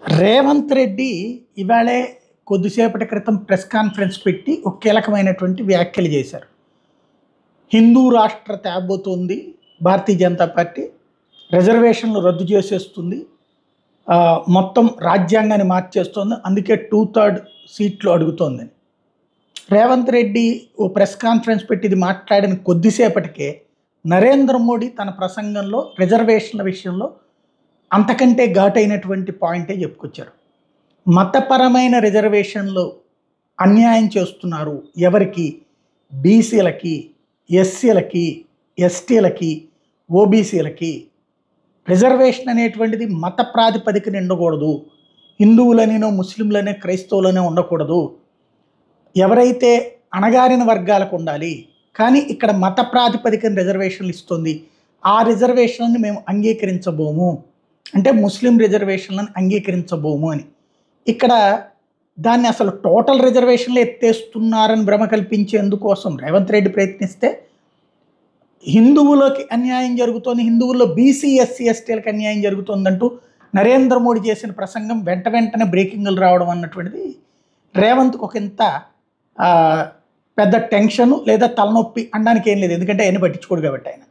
రేవంత్ రెడ్డి ఇవాళే కొద్దిసేపటి క్రితం ప్రెస్ కాన్ఫరెన్స్ పెట్టి ఒక కీలకమైనటువంటి వ్యాఖ్యలు చేశారు. హిందూ రాష్ట్ర తేబోతోంది భారతీయ జనతా పార్టీ, రిజర్వేషన్లు రద్దు చేసేస్తుంది, మొత్తం రాజ్యాంగాన్ని మార్చేస్తుంది, అందుకే 2/3 సీట్లు అడుగుతోందని రేవంత్ రెడ్డి ఓ ప్రెస్ కాన్ఫరెన్స్ పెట్టి ఇది మాట్లాడిన కొద్దిసేపటికే నరేంద్ర మోడీ తన ప్రసంగంలో రిజర్వేషన్ల విషయంలో అంతకంటే ఘాటైనటువంటి పాయింటే చెప్పుకొచ్చారు. మతపరమైన రిజర్వేషన్లు అన్యాయం చేస్తున్నారు. ఎవరికి? బీసీలకి, ఎస్సీలకి, ఎస్టీలకి, ఓబీసీలకి. రిజర్వేషన్ అనేటువంటిది మత ప్రాతిపదికన ఉండకూడదు. హిందువులనేనో, ముస్లింలనే, క్రైస్తవులనే ఉండకూడదు. ఎవరైతే అణగారిన వర్గాలకు ఉండాలి, కానీ ఇక్కడ మత ప్రాతిపదికన రిజర్వేషన్లు ఇస్తుంది. ఆ రిజర్వేషన్లను మేము అంగీకరించబోము, అంటే ముస్లిం రిజర్వేషన్లను అంగీకరించబోము అని. ఇక్కడ దాన్ని అసలు టోటల్ రిజర్వేషన్లు ఎత్తేస్తున్నారని భ్రమ కల్పించేందుకోసం రేవంత్ రెడ్డి ప్రయత్నిస్తే, హిందువులకి అన్యాయం జరుగుతోంది, హిందువుల్లో బీసీ, ఎస్సీ, ఎస్టీలకు అన్యాయం జరుగుతుందంటూ నరేంద్ర మోడీ చేసిన ప్రసంగం వెంటనే బ్రేకింగ్లు రావడం అన్నటువంటిది రేవంత్కి ఒక ఇంత పెద్ద టెన్షను లేదా తలనొప్పి అనడానికి ఏం లేదు. ఎందుకంటే ఆయన పట్టించుకోడు కాబట్టి ఆయన